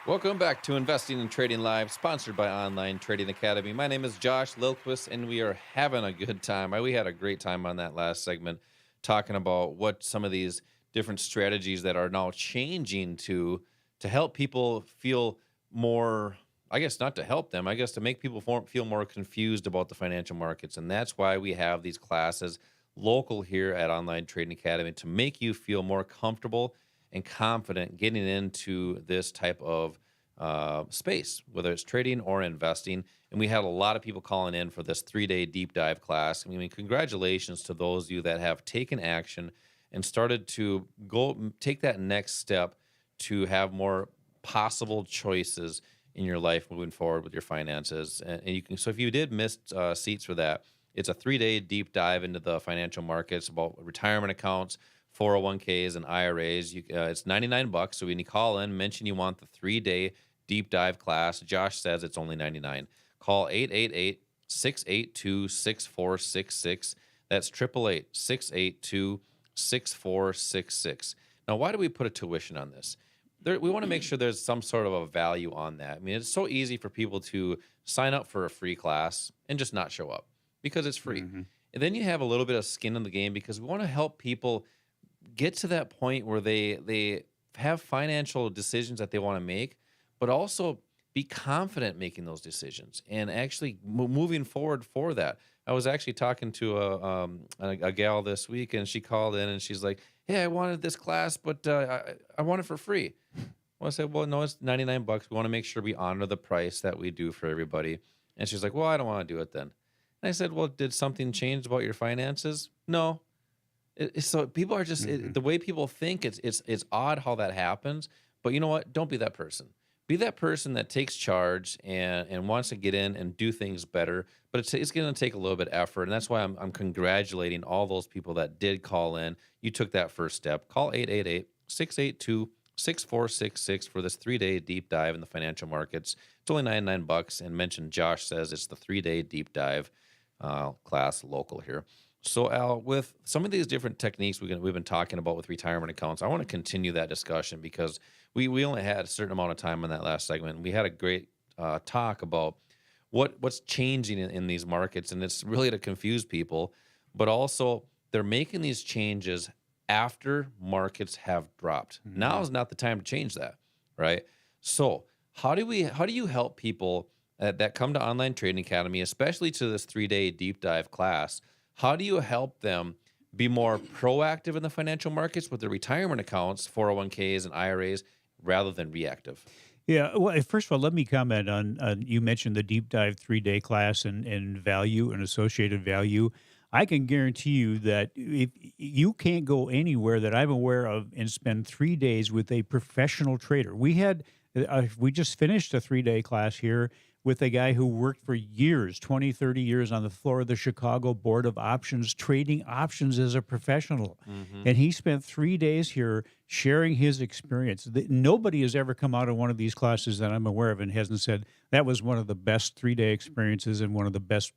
Welcome back to Investing and Trading Live, sponsored by Online Trading Academy. My name is Josh Lilquist, and we are having a good time. We had a great time on that last segment talking about what some of these different strategies that are now changing to help people feel more, I guess not to help them, I guess to make people feel more confused about the financial markets. And that's why we have these classes local here at Online Trading Academy to make you feel more comfortable and confident getting into this type of space, whether it's trading or investing. And we had a lot of people calling in for this 3-day deep dive class. I mean, congratulations to those of you that have taken action and started to go take that next step to have more possible choices in your life moving forward with your finances. And you can, so if you did miss seats for that, it's a 3-day deep dive into the financial markets about retirement accounts, 401ks and IRAs. It's $99. So when you call in, mention you want the 3-day deep dive class. Josh says it's only $99. Call 888-682-6466. That's 888-682-6466. Now, why do we put a tuition on this? We want to make sure there's some sort of a value on that. I mean, it's so easy for people to sign up for a free class and just not show up because it's free. Mhm. And then you have a little bit of skin in the game because we want to help people get to that point where they have financial decisions that they want to make, but also be confident making those decisions and actually moving forward for that. I was actually talking to a gal this week, and she called in and she's like, "Hey, I wanted this class, but I want it for free." Well, I said, "Well, no, it's $99. We want to make sure we honor the price that we do for everybody." And she's like, "Well, I don't want to do it then." And I said, "Well, did something change about your finances?" No. So people are just Mhm. the way people think. It's odd how that happens. But you know what? Don't be that person. Be that person that takes charge and wants to get in and do things better. But it's going to take a little bit of effort, and that's why I'm congratulating all those people that did call in. You took that first step. Call 888-682-6466 for this 3-day deep dive in the financial markets. It's only $99, and mention Josh says it's the 3-day deep dive class local here. So, Al, with some of these different techniques we've been talking about with retirement accounts, I want to continue that discussion because we only had a certain amount of time on that last segment. And we had a great talk about what's changing in these markets, and it's really to confuse people, but also they're making these changes after markets have dropped. Now Mhm. is not the time to change that, right? So, how do you help people that come to Online Trading Academy, especially to this 3-day deep dive class? How do you help them be more proactive in the financial markets with their retirement accounts, 401ks and IRAs, rather than reactive? Yeah. Well, first of all, let me comment on you mentioned the deep dive 3-day class and value and associated value. I can guarantee you that if you can't go anywhere that I'm aware of and spend 3 days with a professional trader. We just finished a 3-day class here with a guy who worked for years, 20, 30 years on the floor of the Chicago Board of Options, trading options as a professional. Hmm. And he spent 3 days here sharing his experience. Nobody has ever come out of one of these classes that I'm aware of and hasn't said that was one of the best 3-day experiences and one of the best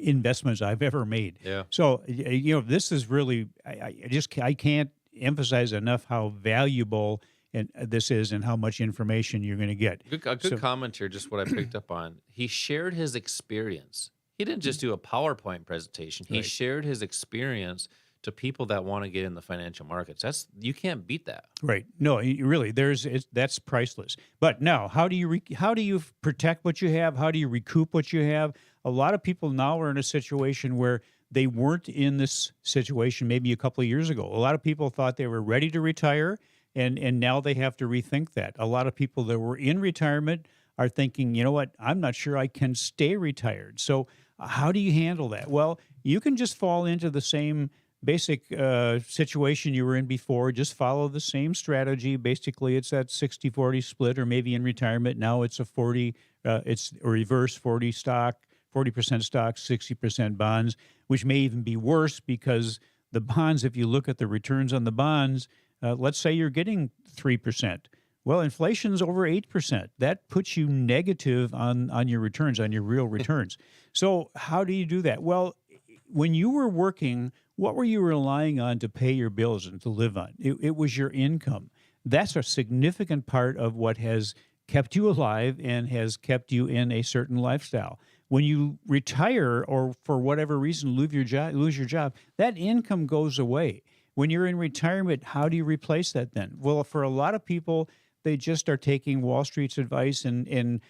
investments I've ever made. Yeah. So, this is really, I can't emphasize enough how valuable and this is and how much information you're going to get. A good So, comment here, just what I picked up on. He shared his experience. He didn't just do a PowerPoint presentation. He right. shared his experience to people that want to get in the financial markets. You can't beat that. Right. No, really, that's priceless. But now, how do you protect what you have? How do you recoup what you have? A lot of people now are in a situation where they weren't in this situation maybe a couple of years ago. A lot of people thought they were ready to retire, and now they have to rethink that. A lot of people that were in retirement are thinking, you know what, I'm not sure I can stay retired. So how do you handle that? Well, you can just fall into the same basic situation you were in before. Just follow the same strategy. Basically, it's that 60-40 split, or maybe in retirement now it's a 40. It's a reverse 40% stock, 60% bonds, which may even be worse because the bonds, if you look at the returns on the bonds, let's say you're getting 3%. Well, inflation's over 8%. That puts you negative on your returns, on your real returns. So how do you do that? Well, when you were working, what were you relying on to pay your bills and to live on? It was your income. That's a significant part of what has kept you alive and has kept you in a certain lifestyle. When you retire or for whatever reason lose your job, that income goes away. When you're in retirement, how do you replace that then? Well, for a lot of people, they just are taking Wall Street's advice and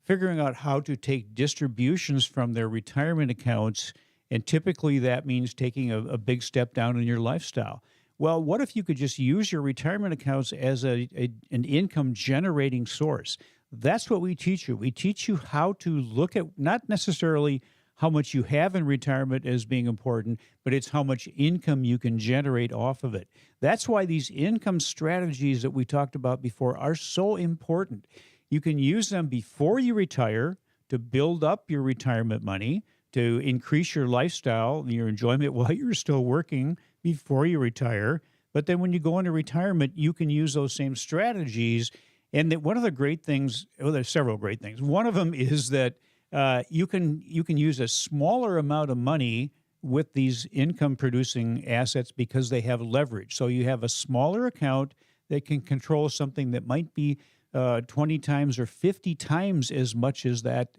figuring out how to take distributions from their retirement accounts. And typically that means taking a big step down in your lifestyle. Well, what if you could just use your retirement accounts as an income generating source? That's what we teach you. We teach you how to look at not necessarily how much you have in retirement as being important, but it's how much income you can generate off of it. That's why these income strategies that we talked about before are so important. You can use them before you retire to build up your retirement money, to increase your lifestyle, your enjoyment while you're still working before you retire. But then when you go into retirement, you can use those same strategies. And that one of the great things, well, there's several great things. One of them is that you can use a smaller amount of money with these income producing assets because they have leverage. So you have a smaller account that can control something that might be 20 times or 50 times as much as that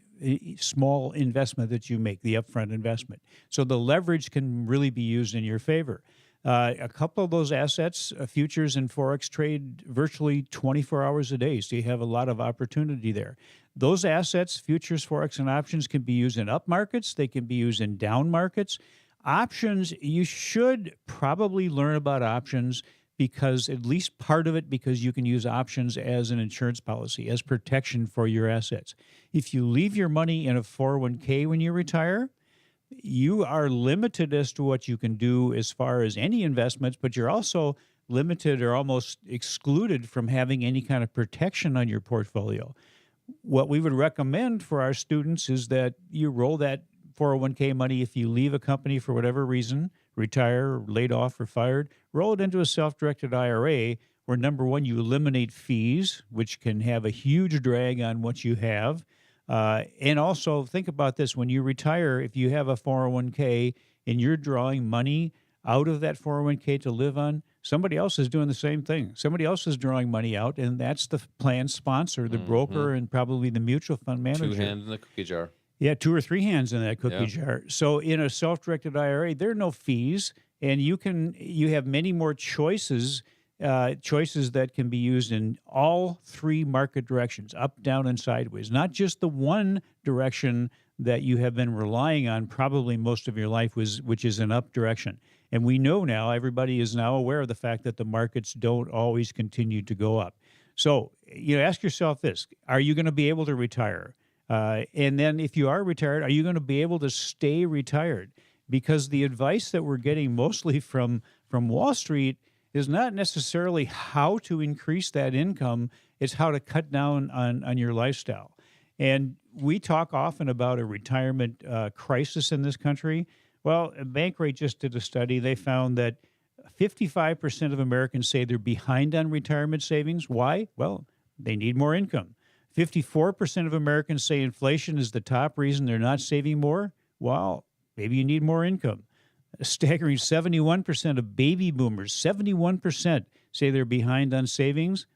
small investment that you make, the upfront investment. So the leverage can really be used in your favor. A couple of those assets, futures and Forex, trade virtually 24 hours a day. So you have a lot of opportunity there. Those assets, futures, Forex, and options can be used in up markets. They can be used in down markets. Options, you should probably learn about options because at least part of it, because you can use options as an insurance policy, as protection for your assets. If you leave your money in a 401k when you retire, you are limited as to what you can do as far as any investments, but you're also limited or almost excluded from having any kind of protection on your portfolio. What we would recommend for our students is that you roll that 401k money if you leave a company for whatever reason, retire, laid off, or fired, roll it into a self-directed IRA where, number one, you eliminate fees, which can have a huge drag on what you have. And also think about this. When you retire, if you have a 401k and you're drawing money out of that 401k to live on, somebody else is doing the same thing. Somebody else is drawing money out, and that's the plan sponsor, the broker, and probably the mutual fund manager. 2 hands in the cookie jar. Yeah, 2 or 3 hands in that cookie jar. So in a self-directed IRA, there are no fees, and you have many more choices that can be used in all 3 market directions, up, down, and sideways, not just the one direction that you have been relying on probably most of your life, which is an up direction. And we know now, everybody is now aware of the fact that the markets don't always continue to go up. So ask yourself this: are you going to be able to retire? And then if you are retired, are you going to be able to stay retired? Because the advice that we're getting mostly from Wall Street is not necessarily how to increase that income, it's how to cut down on your lifestyle. And we talk often about a retirement crisis in this country. Well, Bankrate just did a study. They found that 55% of Americans say they're behind on retirement savings. Why? Well, they need more income. 54% of Americans say inflation is the top reason they're not saving more. Well, maybe you need more income. A staggering 71% of baby boomers, 71% say they're behind on savings.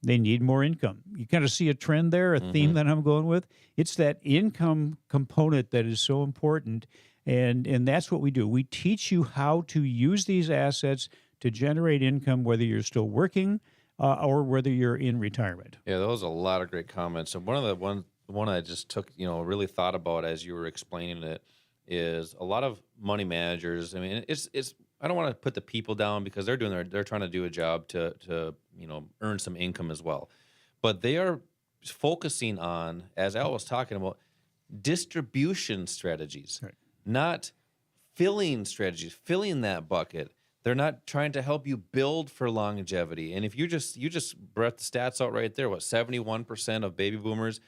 They need more income. You kind of see a trend there, a theme that I'm going with. It's that income component that is so important, and that's what we do. We teach you how to use these assets to generate income, whether you're still working or whether you're in retirement. Yeah, those are a lot of great comments. And one I just took, really thought about as you were explaining it is a lot of money managers. I mean, it's I don't want to put the people down because they're trying to do a job to earn some income as well. But they are focusing on, as Al was talking about, distribution strategies, Right. not filling strategies, filling that bucket. They're not trying to help you build for longevity. And if you just brought the stats out right there, 71% of baby boomers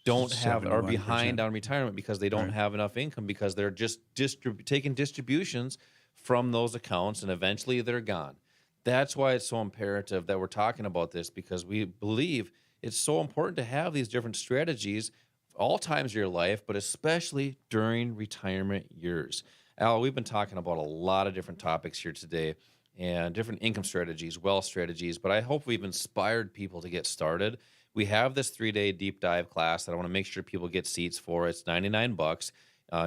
are behind on retirement because they don't have enough income because they're just taking distributions from those accounts and eventually they're gone. That's why it's so imperative that we're talking about this, because we believe it's so important to have these different strategies all times of your life, but especially during retirement years. Al, we've been talking about a lot of different topics here today and different income strategies, wealth strategies, but I hope we've inspired people to get started. We have this 3-day deep dive class that I want to make sure people get seats for. It's $99.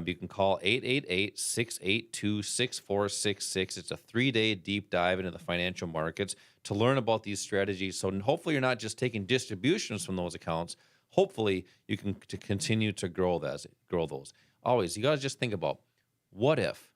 You can call 888-682-6466. It's a 3-day deep dive into the financial markets to learn about these strategies. So hopefully you're not just taking distributions from those accounts. Hopefully you can continue to grow those. Always, you got to just think about what if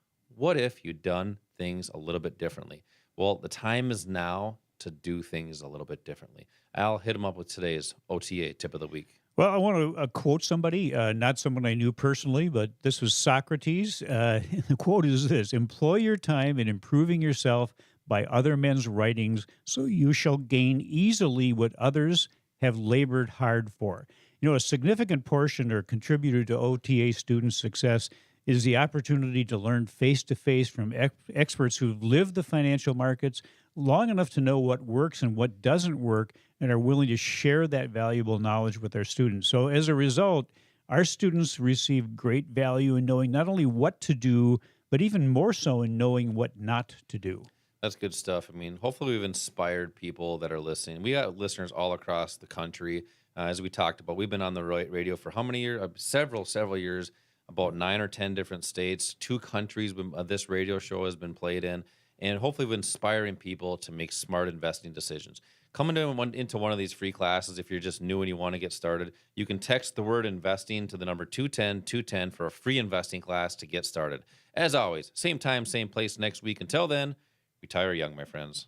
you'd done things a little bit differently? Well, the time is now to do things a little bit differently. I'll hit them up with today's OTA tip of the week. Well, I want to quote somebody, not someone I knew personally, but this was Socrates. The quote is this: employ your time in improving yourself by other men's writings, so you shall gain easily what others have labored hard for. You know, a significant portion or contributor to OTA students' success is the opportunity to learn face-to-face from experts who've lived the financial markets long enough to know what works and what doesn't work and are willing to share that valuable knowledge with their students. So as a result, our students receive great value in knowing not only what to do, but even more so in knowing what not to do. That's good stuff. I mean, hopefully we've inspired people that are listening. We got listeners all across the country. As we talked about, we've been on the radio for how many years? Several years, about 9 or 10 different states, 2 countries this radio show has been played in. And hopefully we're inspiring people to make smart investing decisions. Come into one of these free classes if you're just new and you want to get started. You can text the word investing to the number 210-210 for a free investing class to get started. As always, same time, same place next week. Until then, retire young, my friends.